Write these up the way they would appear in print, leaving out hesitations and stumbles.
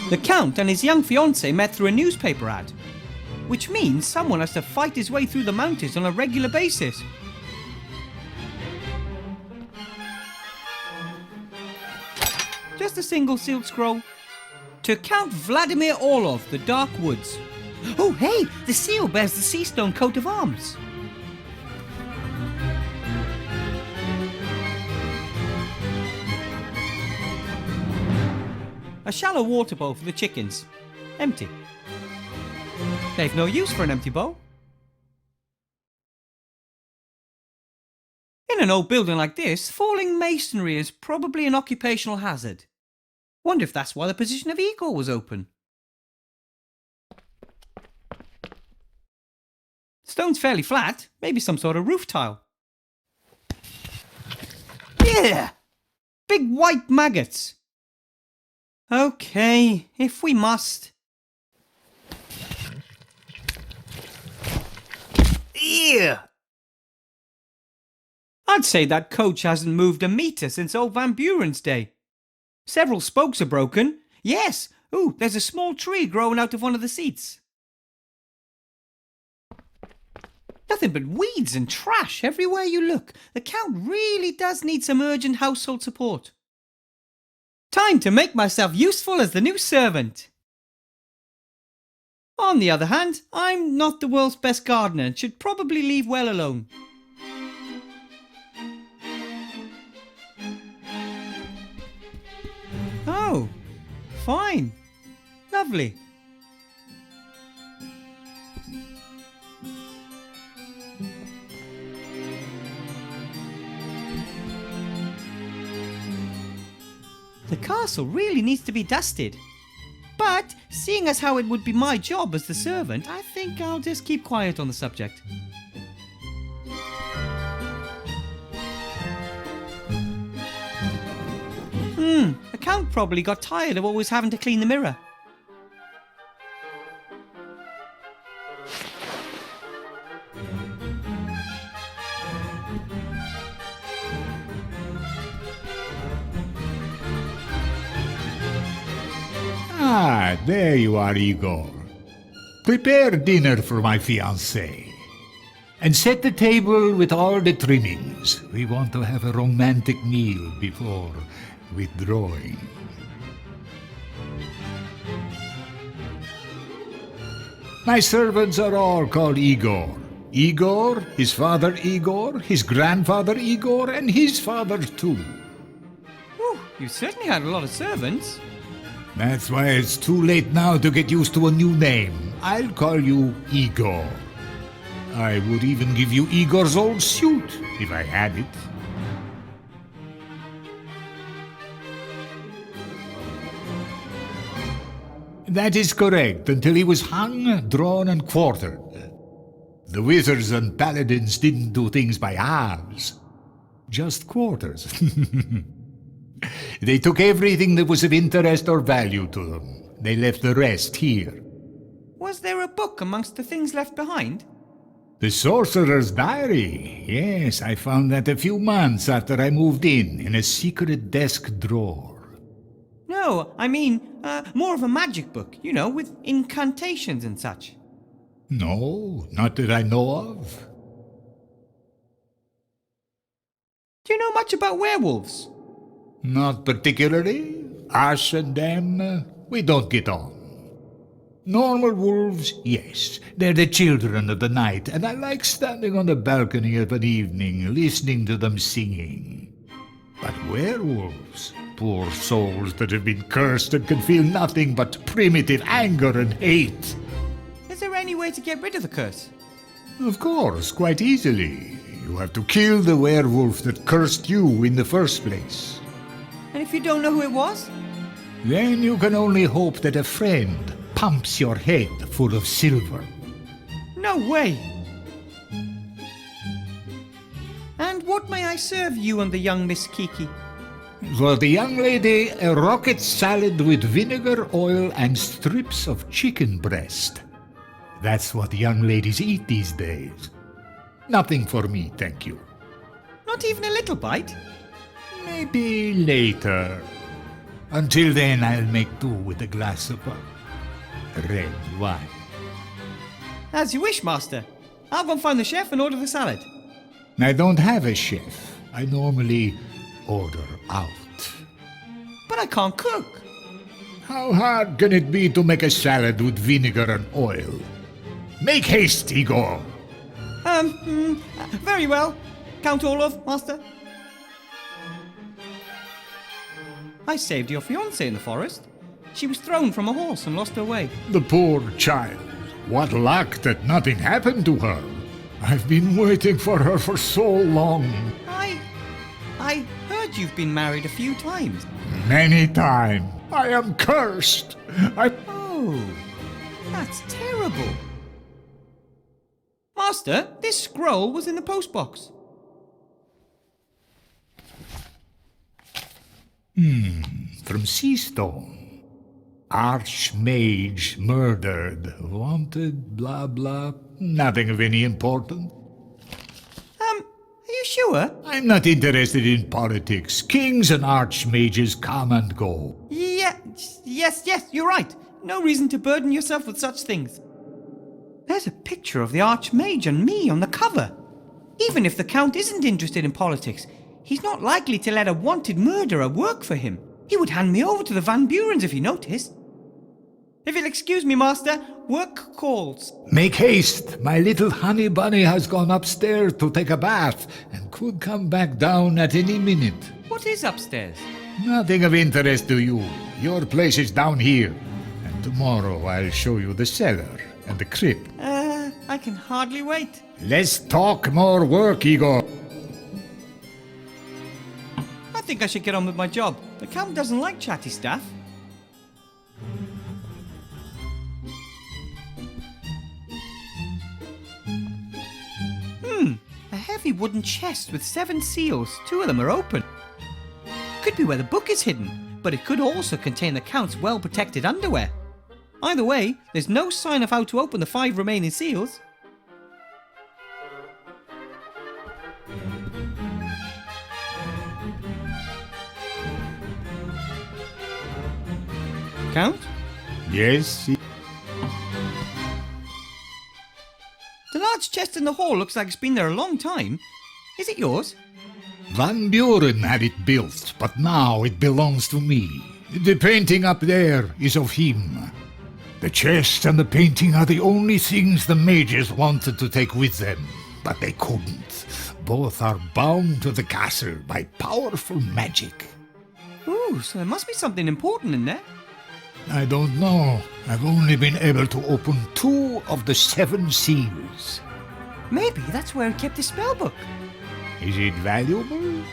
The Count and his young fiancée met through a newspaper ad, which means someone has to fight his way through the mountains on a regular basis. Just a single sealed scroll. To Count Vladimir Orlov, the Dark Woods. Oh hey, the seal bears the sea stone coat of arms. A shallow water bowl for the chickens. Empty. They've no use for an empty bowl. In an old building like this, falling masonry is probably an occupational hazard. Wonder if that's why the position of Igor was open. Stone's fairly flat, maybe some sort of roof tile. Yeah! Big white maggots. Okay, if we must. Ew! I'd say that coach hasn't moved a metre since old Van Buren's day. Several spokes are broken. Yes! Ooh, there's a small tree growing out of one of the seats. Nothing but weeds and trash everywhere you look. The Count really does need some urgent household support. Time to make myself useful as the new servant. On the other hand, I'm not the world's best gardener and should probably leave well alone. Oh, fine. Lovely. The castle really needs to be dusted. But, seeing as how it would be my job as the servant, I think I'll just keep quiet on the subject. The Count probably got tired of always having to clean the mirror. Ah, there you are, Igor. Prepare dinner for my fiancée. And set the table with all the trimmings. We want to have a romantic meal before withdrawing. My servants are all called Igor. Igor, his father Igor, his grandfather Igor, and his father too. Whew, you certainly had a lot of servants. That's why it's too late now to get used to a new name. I'll call you Igor. I would even give you Igor's old suit, if I had it. That is correct, until he was hung, drawn, and quartered. The wizards and paladins didn't do things by halves, just quarters. They took everything that was of interest or value to them. They left the rest here. Was there a book amongst the things left behind? The Sorcerer's Diary. Yes, I found that a few months after I moved in a secret desk drawer. No, I mean, more of a magic book, you know, with incantations and such. No, not that I know of. Do you know much about werewolves? Not particularly. Us and them, we don't get on. Normal wolves, yes. They're the children of the night, and I like standing on the balcony of an evening, listening to them singing. But werewolves, poor souls that have been cursed and can feel nothing but primitive anger and hate. Is there any way to get rid of the curse? Of course, quite easily. You have to kill the werewolf that cursed you in the first place. And if you don't know who it was? Then you can only hope that a friend pumps your head full of silver. No way! And what may I serve you and the young Miss Kiki? For the young lady, a rocket salad with vinegar, oil, and strips of chicken breast. That's what young ladies eat these days. Nothing for me, thank you. Not even a little bite? Maybe later. Until then, I'll make do with a glass of red wine. As you wish, Master. I'll go and find the chef and order the salad. I don't have a chef. I normally order out. But I can't cook. How hard can it be to make a salad with vinegar and oil? Make haste, Igor. Very well. Count Olaf, Master. I saved your fiancée in the forest. She was thrown from a horse and lost her way. The poor child. What luck that nothing happened to her. I've been waiting for her for so long. I heard you've been married a few times. Many times. I am cursed. Oh, that's terrible. Master, this scroll was in the postbox. From Seastone. Archmage murdered. Wanted, blah, blah. Nothing of any importance. Are you sure? I'm not interested in politics. Kings and archmages come and go. Yes, you're right. No reason to burden yourself with such things. There's a picture of the Archmage and me on the cover. Even if the Count isn't interested in politics, he's not likely to let a wanted murderer work for him. He would hand me over to the Van Burens if he noticed. If you'll excuse me, Master, work calls. Make haste. My little honey bunny has gone upstairs to take a bath and could come back down at any minute. What is upstairs? Nothing of interest to you. Your place is down here. And tomorrow I'll show you the cellar and the crypt. I can hardly wait. Let's talk more work, Igor. I think I should get on with my job. The Count doesn't like chatty staff. A heavy wooden chest with 7 seals. 2 of them are open. Could be where the book is hidden, but it could also contain the Count's well-protected underwear. Either way, there's no sign of how to open the 5 remaining seals. Count? Yes? The large chest in the hall looks like it's been there a long time. Is it yours? Van Buren had it built, but now it belongs to me. The painting up there is of him. The chest and the painting are the only things the mages wanted to take with them, but they couldn't. Both are bound to the castle by powerful magic. Ooh, so there must be something important in there. I don't know. I've only been able to open 2 of the 7 seals. Maybe that's where he kept his spellbook. Is it valuable?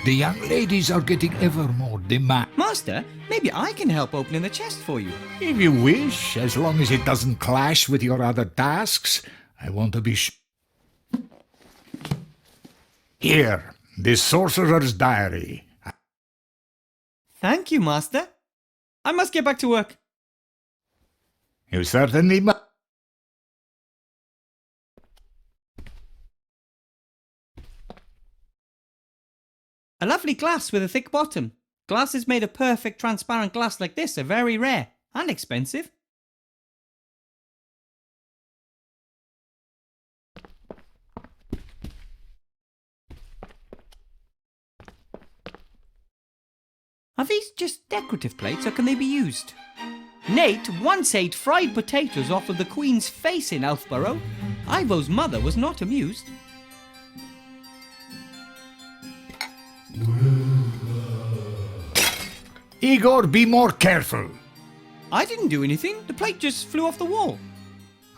The young ladies are getting ever more demanding. Master, maybe I can help opening the chest for you. If you wish, as long as it doesn't clash with your other tasks, I want to be Here, the Sorcerer's Diary. Thank you, Master. I must get back to work. You certainly must. A lovely glass with a thick bottom. Glasses made of perfect transparent glass like this are very rare and expensive. Are these just decorative plates or can they be used? Nate once ate fried potatoes off of the Queen's face in Elfborough. Ivo's mother was not amused. Igor, be more careful. I didn't do anything. The plate just flew off the wall.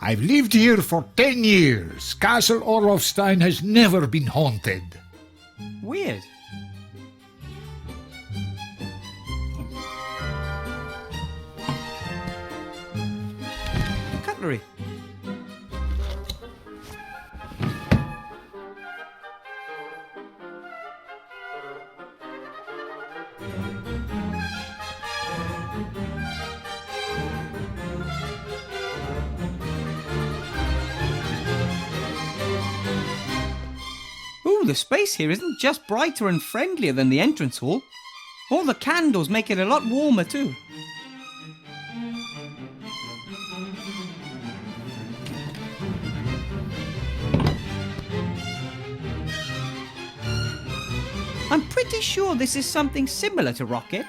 I've lived here for 10 years. Castle Orlofstein has never been haunted. Weird. Cutlery. Ooh, the space here isn't just brighter and friendlier than the entrance hall. All the candles make it a lot warmer too. I'm pretty sure this is something similar to rocket.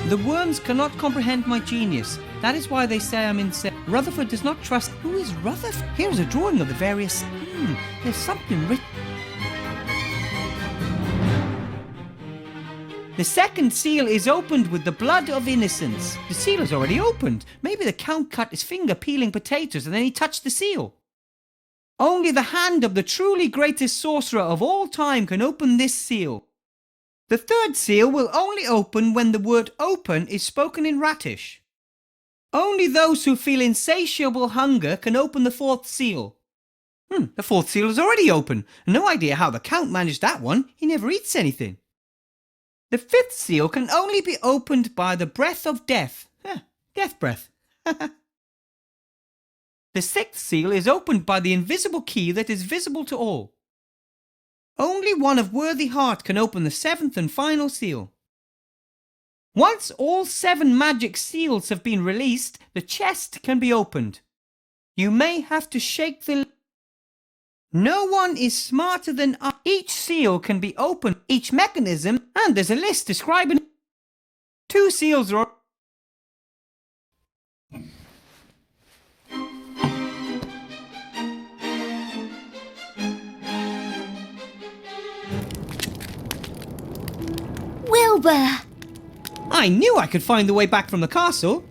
The worms cannot comprehend my genius. That is why they say I'm insane. Rutherford does not trust... Who is Rutherford? Here's a drawing of the various... there's something written... The second seal is opened with the blood of innocence. The seal is already opened. Maybe the Count cut his finger peeling potatoes and then he touched the seal. Only the hand of the truly greatest sorcerer of all time can open this seal. The third seal will only open when the word open is spoken in Ratish. Only those who feel insatiable hunger can open the fourth seal. The fourth seal is already open. No idea how the Count managed that one. He never eats anything. The fifth seal can only be opened by the breath of death. Death breath. The sixth seal is opened by the invisible key that is visible to all. Only one of worthy heart can open the seventh and final seal. Once all 7 magic seals have been released, the chest can be opened. You may have to shake the... No one is smarter than us. Each seal can be opened, each mechanism, and there's a list describing... 2 seals are... Wilbur! I knew I could find the way back from the castle.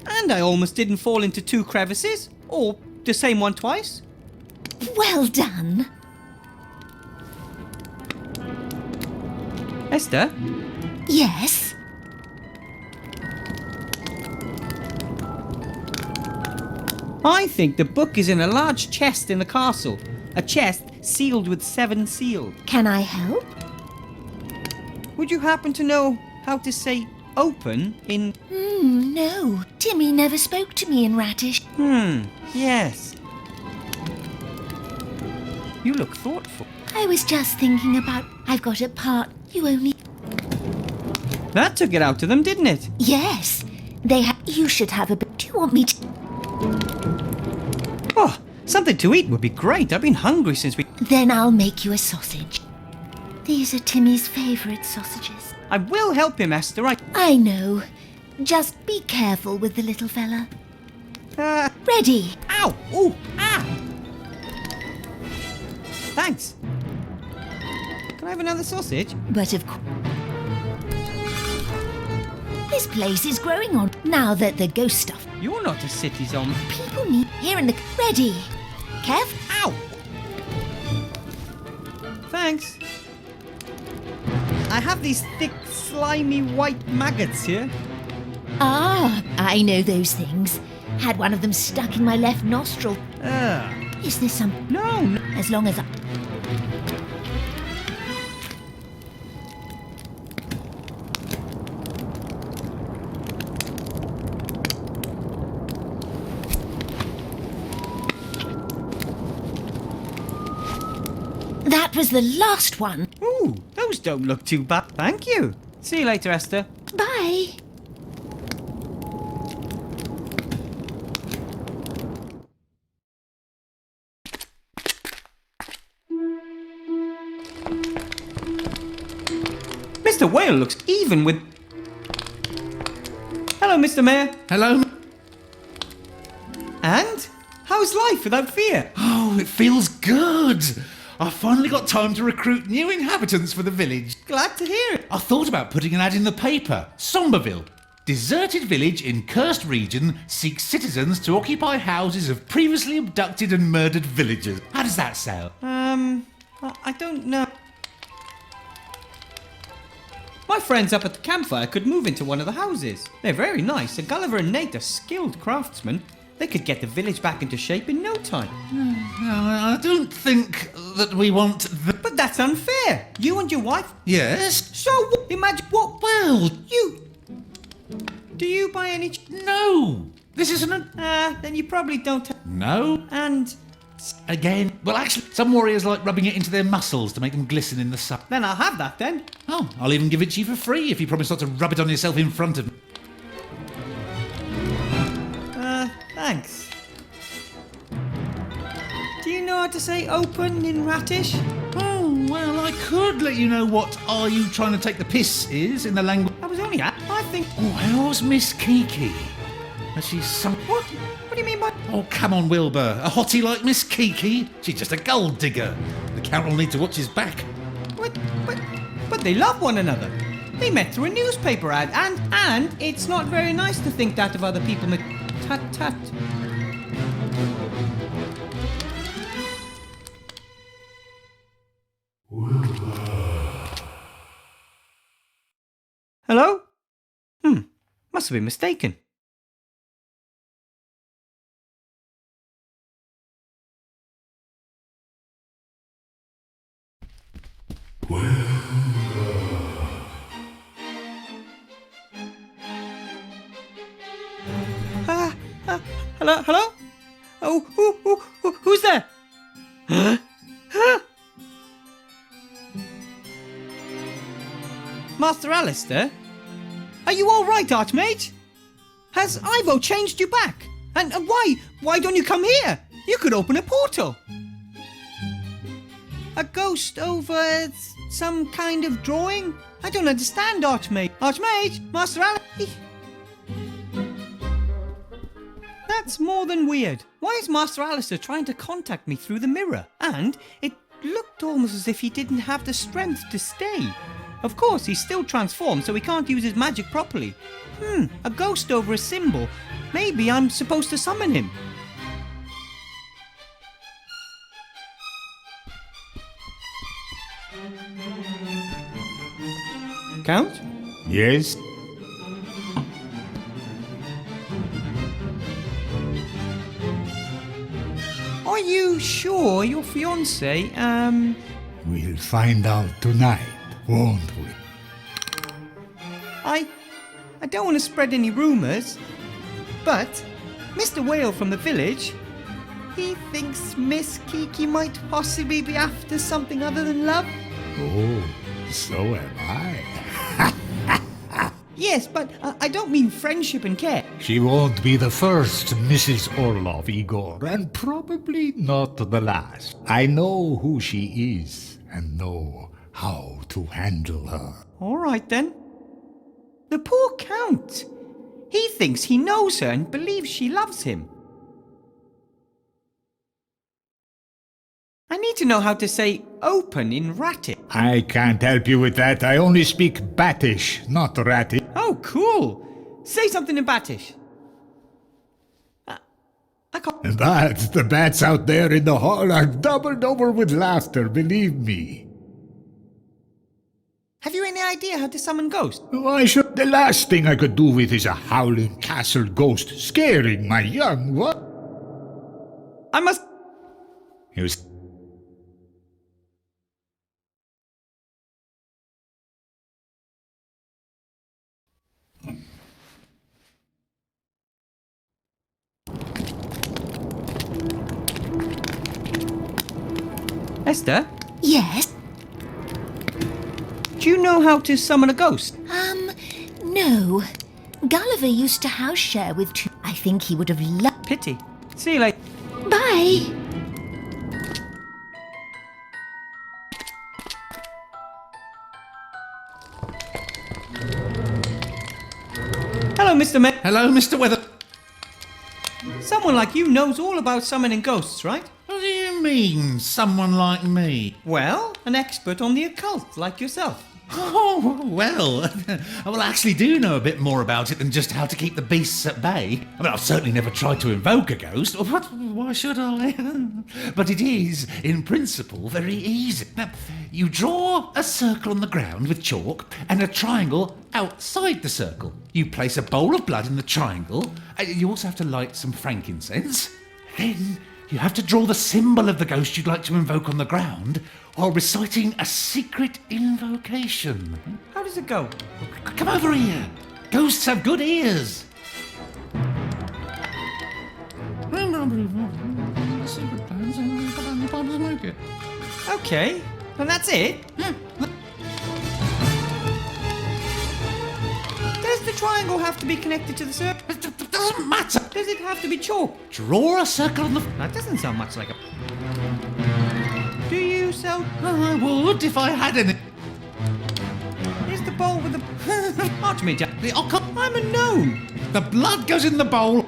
And I almost didn't fall into 2 crevices, or the same one twice. Well done. Esther? Yes? I think the book is in a large chest in the castle. A chest sealed with 7 seals. Can I help? Would you happen to know how to say open in... No. Timmy never spoke to me in Ratish. Yes. You look thoughtful. I was just thinking about... I've got a part you only... That took it out of them, didn't it? Yes. You should have a bit... Do you want me to... Oh, something to eat would be great. I've been hungry since we... Then I'll make you a sausage. These are Timmy's favourite sausages. I will help him, Esther. I know. Just be careful with the little fella. Ready? Ow! Ooh! Ah! Thanks. Can I have another sausage? But of course... This place is growing on now that the ghost stuff... You're not a city zombie. People need... Here in the... Ready? Careful. Ow! Thanks. I have these thick, slimy white maggots here. Ah, I know those things. Had one of them stuck in my left nostril. Is this some... No. As long as I... That was the last one. Ooh, those don't look too bad. Thank you. See you later, Esther. Bye. Mr. Whale looks even with... Hello, Mr. Mayor. Hello? And? How's life without fear? Oh, it feels good. I finally got time to recruit new inhabitants for the village. Glad to hear it. I thought about putting an ad in the paper. Somberville. Deserted village in cursed region seeks citizens to occupy houses of previously abducted and murdered villagers. How does that sound? I don't know. My friends up at the campfire could move into one of the houses. They're very nice, and Gulliver and Nate are skilled craftsmen. They could get the village back into shape in no time. I don't think that we want the... But that's unfair. You and your wife... Yes? So, imagine what... Well, You... Do you by any... no. This isn't a... Then you probably don't... No. And Again? Well, actually, some warriors like rubbing it into their muscles to make them glisten in the sun. Then I'll have that then. Oh, I'll even give it to you for free if you promise not to rub it on yourself in front of me. Thanks. Do you know how to say open in Ratish? Oh, well, I could let you know what "are you trying to take the piss" is in the language. I was only I think... Oh, how's Miss Kiki? Has she some... What? What do you mean by... Oh, come on, Wilbur. A hottie like Miss Kiki? She's just a gold digger. The Count will need to watch his back. But they love one another. They met through a newspaper ad, and it's not very nice to think that of other people. Tut tut. Hello? Must have been mistaken. Hello? Oh, who's there? Master Alistair? Are you all right, Archmage? Has Ivo changed you back? And why don't you come here? You could open a portal. A ghost over some kind of drawing? I don't understand, Archmage. Archmage? Master Alistair? That's more than weird. Why is Master Alistair trying to contact me through the mirror? And it looked almost as if he didn't have the strength to stay. Of course, he's still transformed, so he can't use his magic properly. A ghost over a symbol. Maybe I'm supposed to summon him. Count? Yes? Are you sure your fiancé, We'll find out tonight, won't we? I don't want to spread any rumours, but Mr. Whale from the village, he thinks Miss Kiki might possibly be after something other than love. Oh, so am I. Yes, but I don't mean friendship and care. She won't be the first Mrs. Orlov, Igor, and probably not the last. I know who she is and know how to handle her. All right then. The poor Count. He thinks he knows her and believes she loves him. I need to know how to say open in Ratic. I can't help you with that. I only speak Batish, not Rati. Oh, cool. Say something in Batish. I can't. But the bats out there in the hall are doubled over with laughter, believe me. Have you any idea how to summon ghosts? Why should the last thing I could do with is a howling castle ghost scaring my young what? I must... He was... Esther, Yes? do you know how to summon a ghost? No. Gulliver used to house share with two. I think he would have loved. Pity. See you later. Bye! Hello, Mr. May. Hello, Mr. Weather... Someone like you knows all about summoning ghosts, right? What do you mean, someone like me? Well, an expert on the occult, like yourself. Oh, well, I actually do know a bit more about it than just how to keep the beasts at bay. I mean, I've certainly never tried to invoke a ghost. Why should I? But it is, in principle, very easy. Now, you draw a circle on the ground with chalk and a triangle outside the circle. You place a bowl of blood in the triangle. You also have to light some frankincense. Then you have to draw the symbol of the ghost you'd like to invoke on the ground while reciting a secret invocation. How does it go? Come over here. Ghosts have good ears. Secret plans. pipe and smoke it. Okay, and that's it? Yeah. Does the triangle have to be connected to the circle? It doesn't matter. Does it have to be chalk? Draw a circle on the... That doesn't sound much like a... Do you sell... I would if I had any. Is the bowl with the... Archmage? The occult... I'm a gnome. The blood goes in the bowl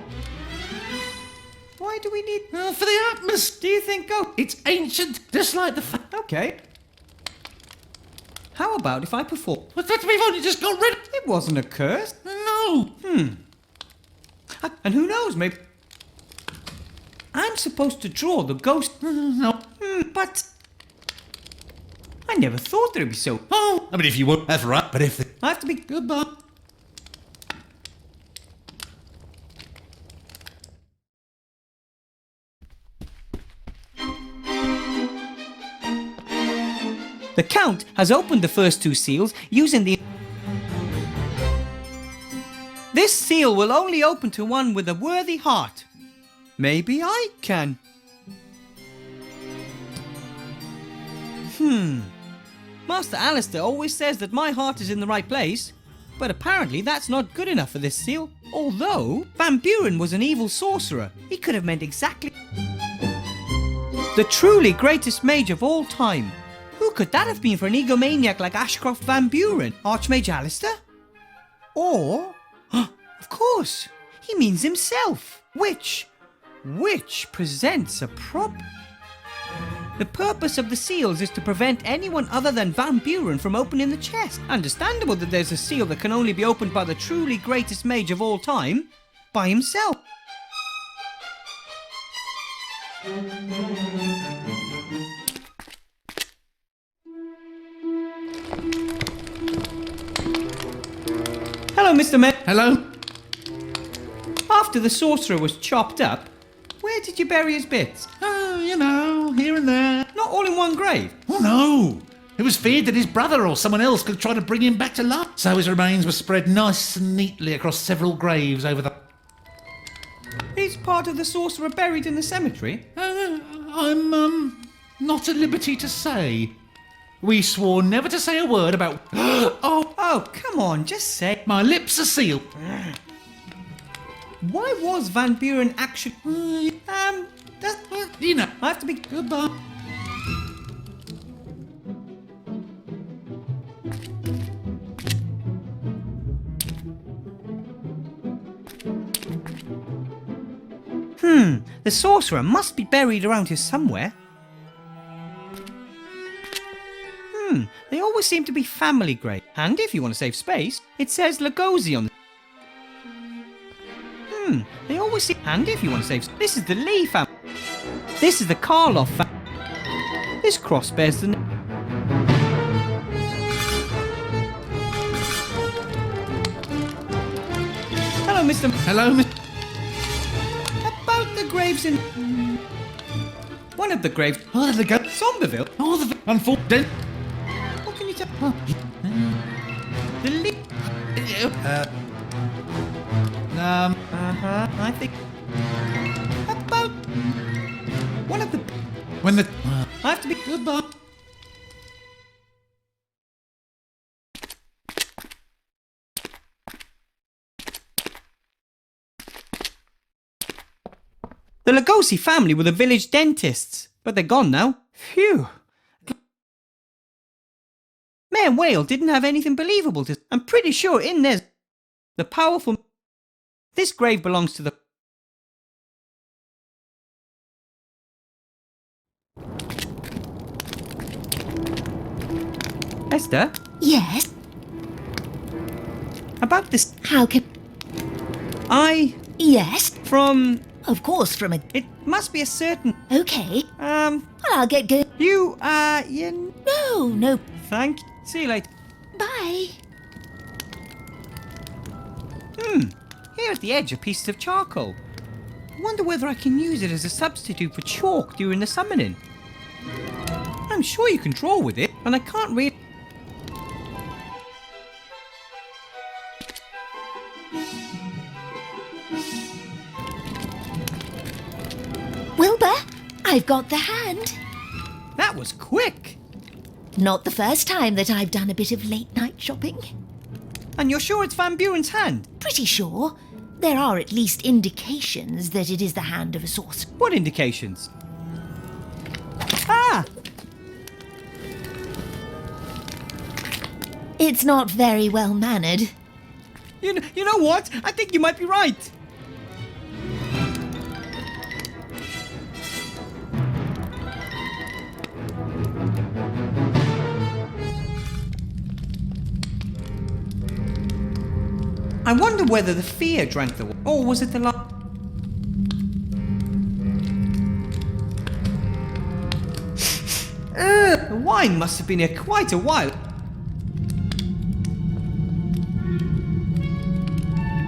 Why do we need... for the atmosphere. Do you think... Oh, It's ancient, just like the... okay. How about if I perform... But that we've only just got rid of... It wasn't a curse. No. And who knows, maybe... I'm supposed to draw the ghost... No. But... I never thought there'd be so... Oh, I mean, if you would, that's right. But if... I have to be... Goodbye. The Count has opened the first two seals using the... This seal will only open to one with a worthy heart. Maybe I can. Master Alistair always says that my heart is in the right place, but apparently that's not good enough for this seal. Although Van Buren was an evil sorcerer, he could have meant exactly... The truly greatest mage of all time. Who could that have been for an egomaniac like Ashcroft Van Buren? Archmage Alistair? Or... of course, he means himself, which presents a problem. The purpose of the seals is to prevent anyone other than Van Buren from opening the chest. Understandable that there's a seal that can only be opened by the truly greatest mage of all time, by himself. Hello, Mr. Met. Hello? After the sorcerer was chopped up, where did you bury his bits? Oh, you know, here and there. Not all in one grave. Oh, no. It was feared that his brother or someone else could try to bring him back to life. So his remains were spread nice and neatly across several graves over the... Is part of the sorcerer buried in the cemetery? I'm, not at liberty to say. We swore never to say a word about... Oh, come on, just say. My lips are sealed. Why was Van Buren actually... You know. I have to be... Goodbye. The sorcerer must be buried around here somewhere. They always seem to be family graves. And if you want to save space, it says Lugosi on the... They always seem... And if you want to save... This is the Lee family. This is the Karloff family. This cross bears the... Hello, Mr. Hello, Miss... About the graves in... One of the graves... Oh, there they go. Somberville? Oh, the... Unfortunate. What can you tell? The Lee... I think... About... One of the... When the... I have to be... Goodbye. The Lugosi family were the village dentists, but they're gone now. Phew. Mayor Whale didn't have anything believable to... I'm pretty sure in there's... The powerful... This grave belongs to the... Esther, Yes? about this... How can... Yes? From... Of course, from a... It must be a certain... Okay. Well, I'll get going. You, No. Thank you. See you later. Bye. Here at the edge are pieces of charcoal. I wonder whether I can use it as a substitute for chalk during the summoning. I'm sure you can draw with it, and I can't read... Wilbur, I've got the hand. That was quick. Not the first time that I've done a bit of late night shopping. And you're sure it's Van Buren's hand? Pretty sure. There are at least indications that it is the hand of a sorcerer. What indications? Ah! It's not very well mannered. You know what? I think you might be right. I wonder whether the fear drank the wine, or was it the the wine must have been here quite a while.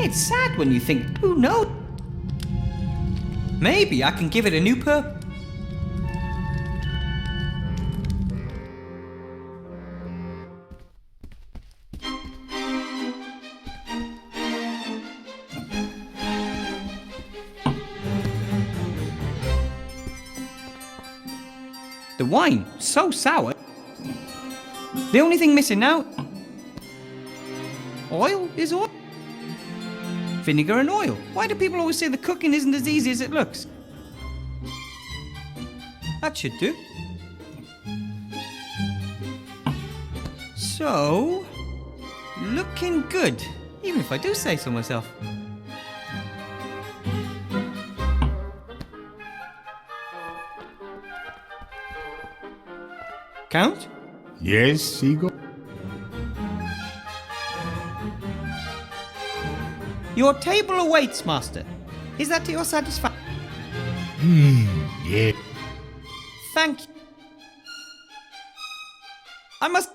It's sad when you think, who knows? Maybe I can give it a new purpose. The wine, so sour. The only thing missing now... Oil is oil? Vinegar and oil. Why do people always say the cooking isn't as easy as it looks? That should do. So... looking good. Even if I do say so myself. Count? Yes, Igor? Your table awaits, Master. Is that to your satisfaction? Yeah. Thank you. I must...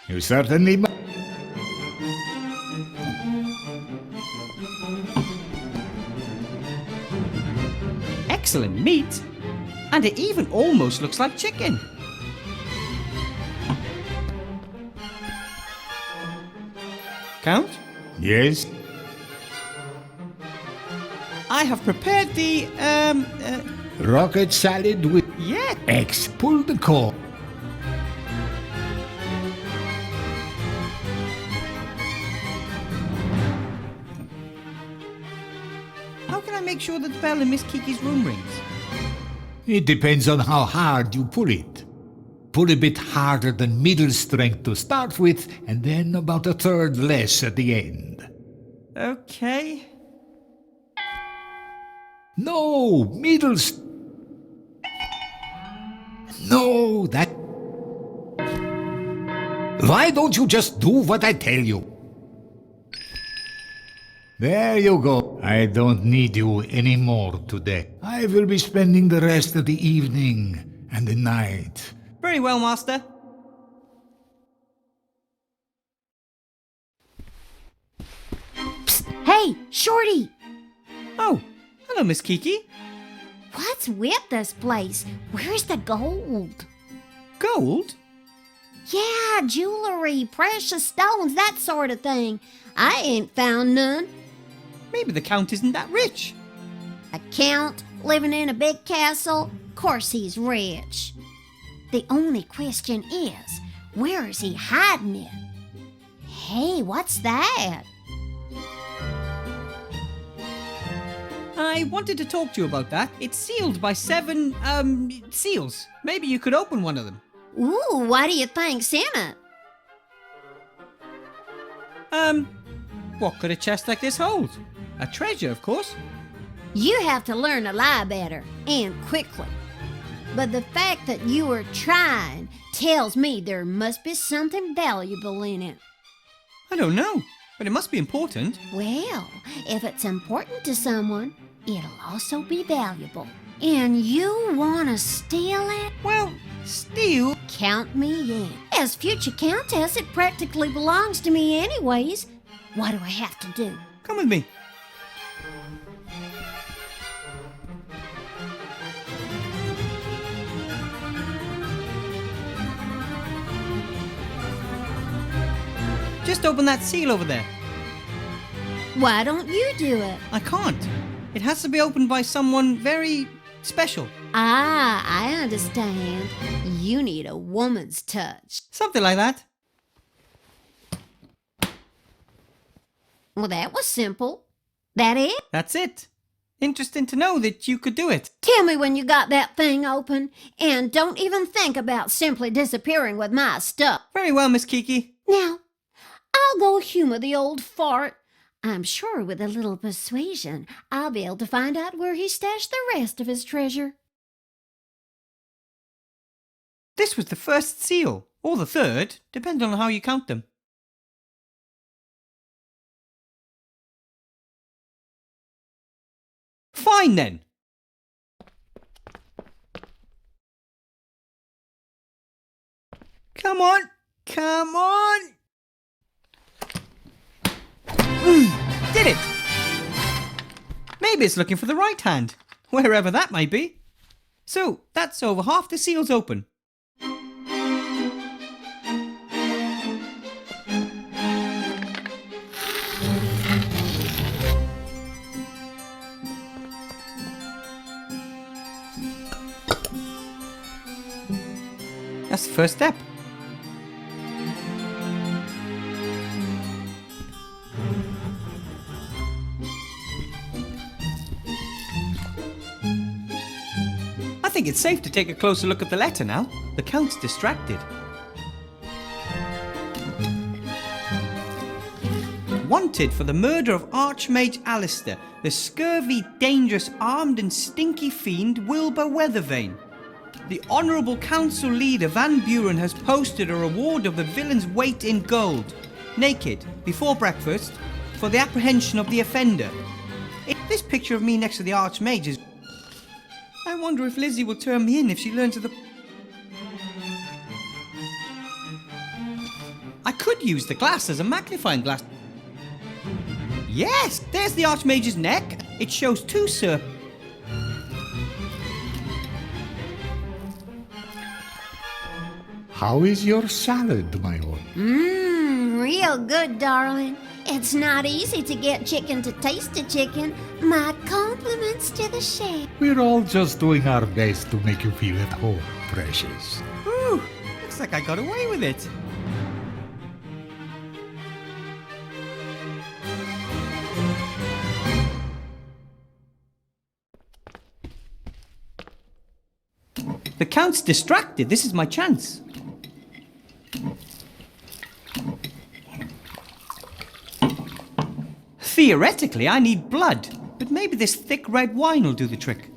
You certainly must. Excellent meat. And it even almost looks like chicken. Count? Yes? I have prepared the, Rocket salad with yeah. eggs. Pull the cord. How can I make sure that the bell in Miss Kiki's room rings? It depends on how hard you pull it. Pull a bit harder than middle strength to start with, and then about a third less at the end. Okay. No, No, that... Why don't you just do what I tell you? There you go. I don't need you anymore today. I will be spending the rest of the evening and the night. Very well, Master. Psst, hey, Shorty! Oh, hello, Miss Kiki. What's with this place? Where's the gold? Gold? Yeah, jewelry, precious stones, that sort of thing. I ain't found none. Maybe the Count isn't that rich. A count living in a big castle? Course he's rich. The only question is, where is he hiding it? Hey, what's that? I wanted to talk to you about that. It's sealed by 7, seals. Maybe you could open one of them. Ooh, what do you think's in it? What could a chest like this hold? A treasure, of course. You have to learn to lie better, and quickly. But the fact that you were trying tells me there must be something valuable in it. I don't know, but it must be important. Well, if it's important to someone, it'll also be valuable. And you want to steal it? Well, steal? Count me in. As future countess, it practically belongs to me anyways. What do I have to do? Come with me. Just open that seal over there. Why don't you do it? I can't. It has to be opened by someone very Special. Ah, I understand. You need a woman's touch. Something like that. Well, that was simple. That it? That's it. Interesting to know that you could do it. Tell me when you got that thing open, and don't even think about simply disappearing with my stuff. Very well, Miss Kiki. Now, I'll go humor the old fart. I'm sure with a little persuasion, I'll be able to find out where he stashed the rest of his treasure. This was the first seal, or the third, depending on how you count them. Fine then. Come on, come on. Did it! Maybe it's looking for the right hand, wherever that might be. So, that's over half the seals open. That's the first step. I think it's safe to take a closer look at the letter now. The Count's distracted. Wanted for the murder of Archmage Alistair, the scurvy, dangerous, armed and stinky fiend Wilbur Weathervane. The Honourable Council Leader Van Buren has posted a reward of the villain's weight in gold, naked, before breakfast, for the apprehension of the offender. This picture of me next to the Archmage is... I wonder if Lizzie will turn me in if she learns of the... I could use the glass as a magnifying glass. Yes, there's the Archmage's neck. It shows two serpents. How is your salad, my own? Real good, darling. It's not easy to get chicken to taste a chicken. My compliments to the chef. We're all just doing our best to make you feel at home, precious. Whew, looks like I got away with it. The Count's distracted. This is my chance. Theoretically, I need blood, but maybe this thick red wine will do the trick.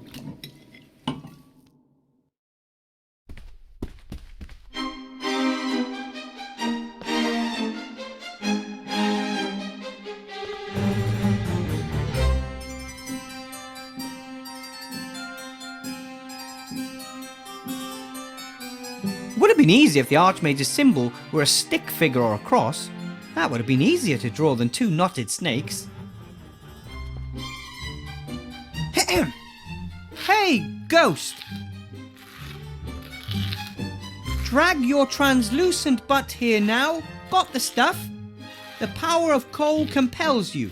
Would have been easier if the Archmage's symbol were a stick figure or a cross. That would have been easier to draw than two knotted snakes. Hey, ghost! Drag your translucent butt here now. Got the stuff? The power of coal compels you.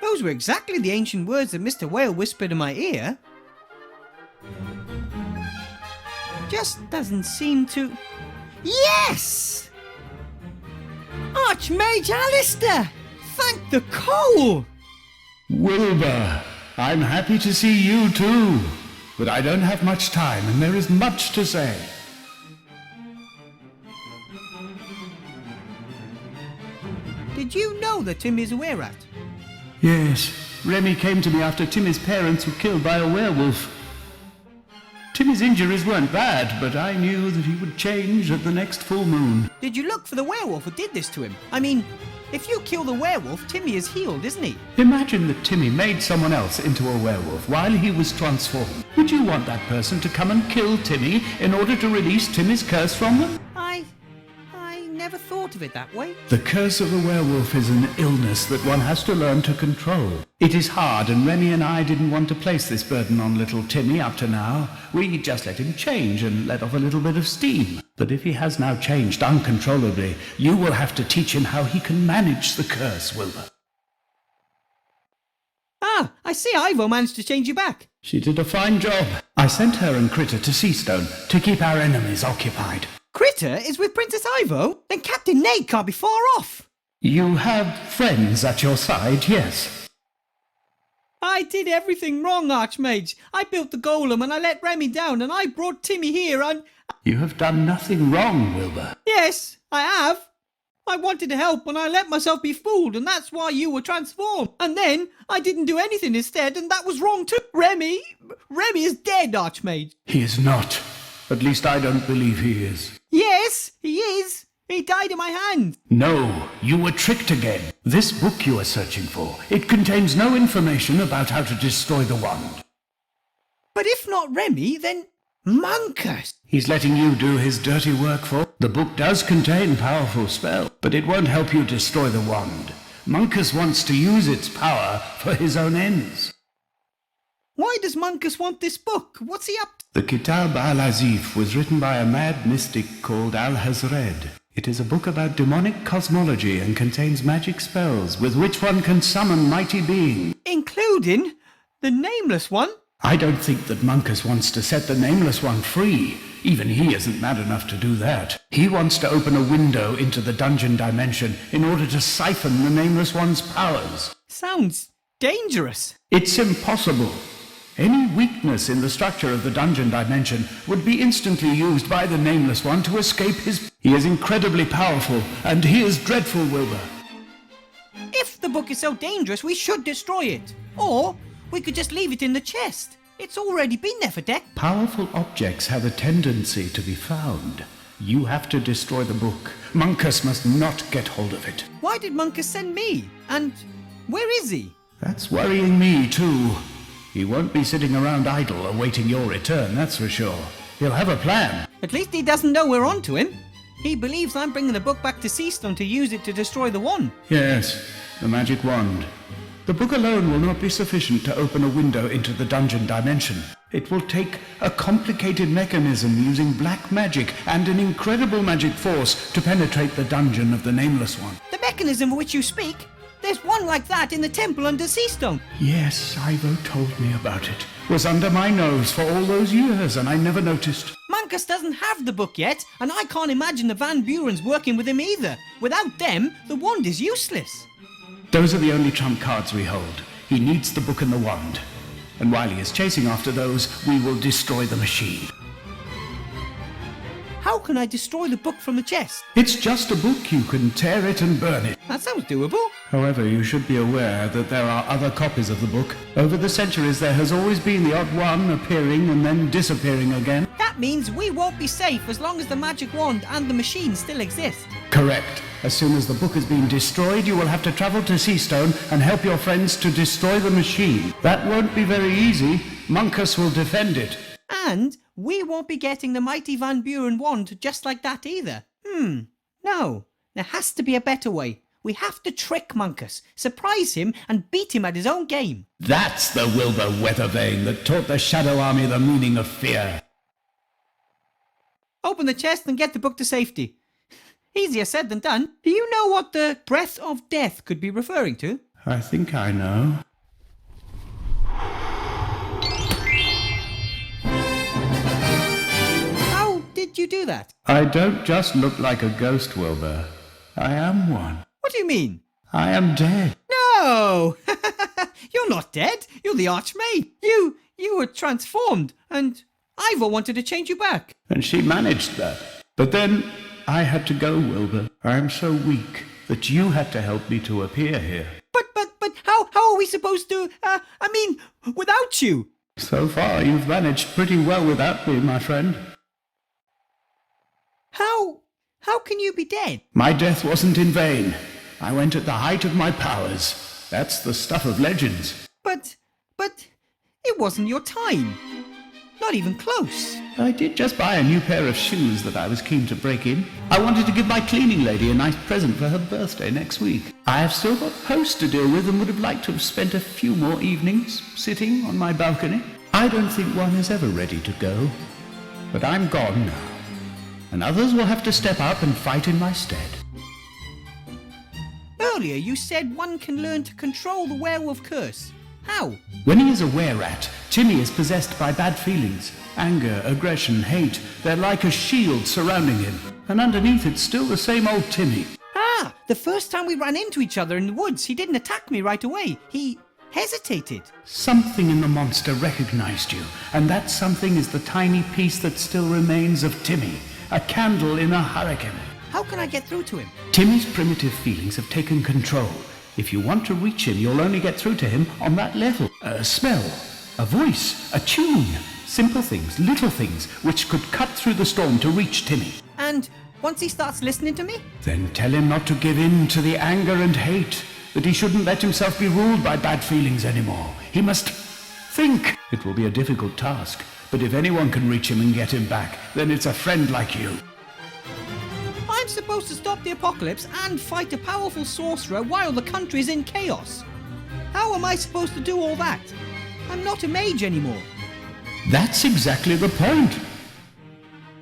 Those were exactly the ancient words that Mr. Whale whispered in my ear. Just doesn't seem to... Yes! Archmage Alistair! Thank the coal! Wilbur, I'm happy to see you too, but I don't have much time and there is much to say. Did you know that Tim is a were-rat? Yes, Remy came to me after Timmy's parents were killed by a werewolf. Timmy's injuries weren't bad, but I knew that he would change at the next full moon. Did you look for the werewolf who did this to him? I mean, if you kill the werewolf, Timmy is healed, isn't he? Imagine that Timmy made someone else into a werewolf while he was transformed. Would you want that person to come and kill Timmy in order to release Timmy's curse from them? I never thought of it that way. The curse of a werewolf is an illness that one has to learn to control. It is hard, and Remy and I didn't want to place this burden on little Timmy up to now. We just let him change and let off a little bit of steam. But if he has now changed uncontrollably, you will have to teach him how he can manage the curse, Wilbur. Ah, I see Ivo managed to change you back. She did a fine job. I sent her and Critter to Seastone to keep our enemies occupied. Critter is with Princess Ivo? Then Captain Nate can't be far off. You have friends at your side, yes? I did everything wrong, Archmage. I built the golem and I let Remy down and I brought Timmy here and... You have done nothing wrong, Wilbur. Yes, I have. I wanted to help and I let myself be fooled and that's why you were transformed. And then I didn't do anything instead and that was wrong too. Remy is dead, Archmage. He is not. At least I don't believe he is. Yes, he is. He died in my hand. No, you were tricked again. This book you are searching for, it contains no information about how to destroy the wand. But if not Remy, then Monkus. He's letting you do his dirty work for. The book does contain powerful spell, but it won't help you destroy the wand. Monkus wants to use its power for his own ends. Why does Monkus want this book? What's he up to? The Kitab al-Azif was written by a mad mystic called Al-Hazred. It is a book about demonic cosmology and contains magic spells with which one can summon mighty beings. Including the Nameless One? I don't think that Monkus wants to set the Nameless One free. Even he isn't mad enough to do that. He wants to open a window into the dungeon dimension in order to siphon the Nameless One's powers. Sounds dangerous. It's impossible. Any weakness in the structure of the dungeon dimension would be instantly used by the Nameless One to escape his... He is incredibly powerful, and he is dreadful, Wilbur. If the book is so dangerous, we should destroy it. Or we could just leave it in the chest. It's already been there for decades. Powerful objects have a tendency to be found. You have to destroy the book. Monkus must not get hold of it. Why did Monkus send me? And where is he? That's worrying me, too. He won't be sitting around idle awaiting your return, that's for sure. He'll have a plan. At least he doesn't know we're on to him. He believes I'm bringing the book back to Seastone to use it to destroy the wand. Yes, the magic wand. The book alone will not be sufficient to open a window into the dungeon dimension. It will take a complicated mechanism using black magic and an incredible magic force to penetrate the dungeon of the Nameless One. The mechanism of which you speak? There's one like that in the temple under Seastone. Yes, Ivo told me about it. Was under my nose for all those years and I never noticed. Monkus doesn't have the book yet, and I can't imagine the Van Burens working with him either. Without them, the wand is useless. Those are the only trump cards we hold. He needs the book and the wand. And while he is chasing after those, we will destroy the machine. How can I destroy the book from the chest? It's just a book. You can tear it and burn it. That sounds doable. However, you should be aware that there are other copies of the book. Over the centuries, there has always been the odd one appearing and then disappearing again. That means we won't be safe as long as the magic wand and the machine still exist. Correct. As soon as the book has been destroyed, you will have to travel to Seastone and help your friends to destroy the machine. That won't be very easy. Monkus will defend it. And we won't be getting the mighty Van Buren wand just like that either. No. There has to be a better way. We have to trick Monkus, surprise him, and beat him at his own game. That's the Wilbur Weathervane that taught the Shadow Army the meaning of fear. Open the chest and get the book to safety. Easier said than done. Do you know what the breath of death could be referring to? I think I know. How did you do that? I don't just look like a ghost, Wilbur. I am one. What do you mean? I am dead. No! You're not dead. You're the Archmage. You were transformed, and Ivo wanted to change you back. And she managed that. But then I had to go, Wilbur. I am so weak that you had to help me to appear here. But how are we supposed to, without you? So far, you've managed pretty well without me, my friend. How can you be dead? My death wasn't in vain. I went at the height of my powers. That's the stuff of legends. But it wasn't your time. Not even close. I did just buy a new pair of shoes that I was keen to break in. I wanted to give my cleaning lady a nice present for her birthday next week. I have still got posts to deal with and would have liked to have spent a few more evenings sitting on my balcony. I don't think one is ever ready to go. But I'm gone now. And others will have to step up and fight in my stead. Earlier you said one can learn to control the werewolf curse. How? When he is a were-rat, Timmy is possessed by bad feelings. Anger, aggression, hate. They're like a shield surrounding him. And underneath it's still the same old Timmy. Ah, the first time we ran into each other in the woods, he didn't attack me right away. He hesitated. Something in the monster recognized you, and that something is the tiny piece that still remains of Timmy. A candle in a hurricane. How can I get through to him? Timmy's primitive feelings have taken control. If you want to reach him, you'll only get through to him on that level. A smell, a voice, a tune. Simple things, little things, which could cut through the storm to reach Timmy. And once he starts listening to me? Then tell him not to give in to the anger and hate, that he shouldn't let himself be ruled by bad feelings anymore. He must think. It will be a difficult task, but if anyone can reach him and get him back, then it's a friend like you. I'm supposed to stop the apocalypse and fight a powerful sorcerer while the country's in chaos. How am I supposed to do all that? I'm not a mage anymore. That's exactly the point.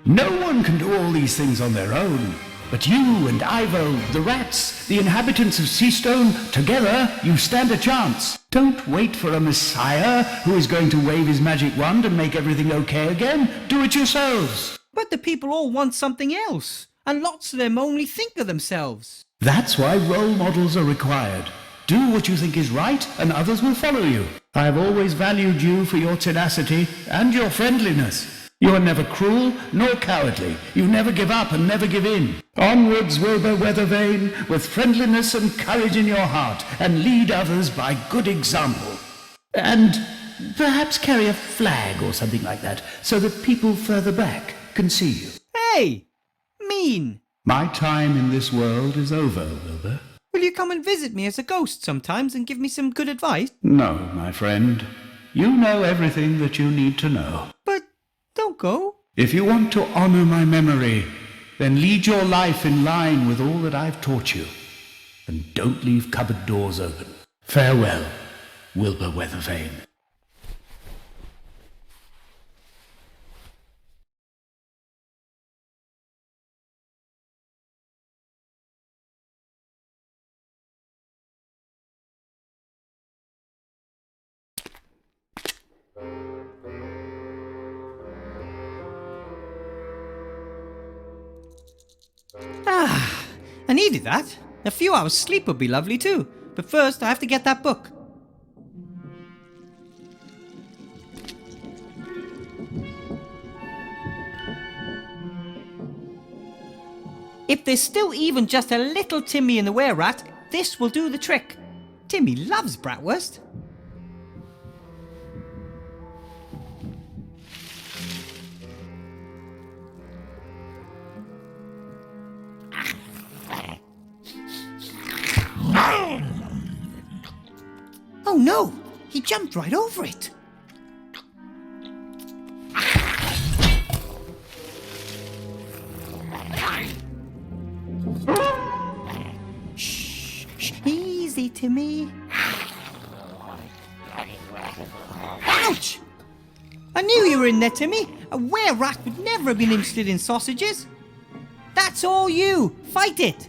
No one can do all these things on their own. But you and Ivo, the rats, the inhabitants of Seastone, together you stand a chance. Don't wait for a messiah who is going to wave his magic wand and make everything okay again. Do it yourselves. But the people all want something else, and lots of them only think of themselves. That's why role models are required. Do what you think is right, and others will follow you. I have always valued you for your tenacity and your friendliness. You are never cruel nor cowardly. You never give up and never give in. Onwards, Wilbur Weathervane, with friendliness and courage in your heart, and lead others by good example. And perhaps carry a flag or something like that, so that people further back can see you. Hey! Mean! My time in this world is over, Wilbur. Will you come and visit me as a ghost sometimes and give me some good advice? No, my friend. You know everything that you need to know. But don't go. If you want to honor my memory, then lead your life in line with all that I've taught you. And don't leave cupboard doors open. Farewell, Wilbur Weathervane. Ah, I needed that. A few hours sleep would be lovely too. But first I have to get that book. If there's still even just a little Timmy in the were-rat, this will do the trick. Timmy loves bratwurst. Oh no! He jumped right over it! Shh! Easy, Timmy! Ouch! I knew you were in there, Timmy! A were-rat would never have been interested in sausages! That's all you! Fight it!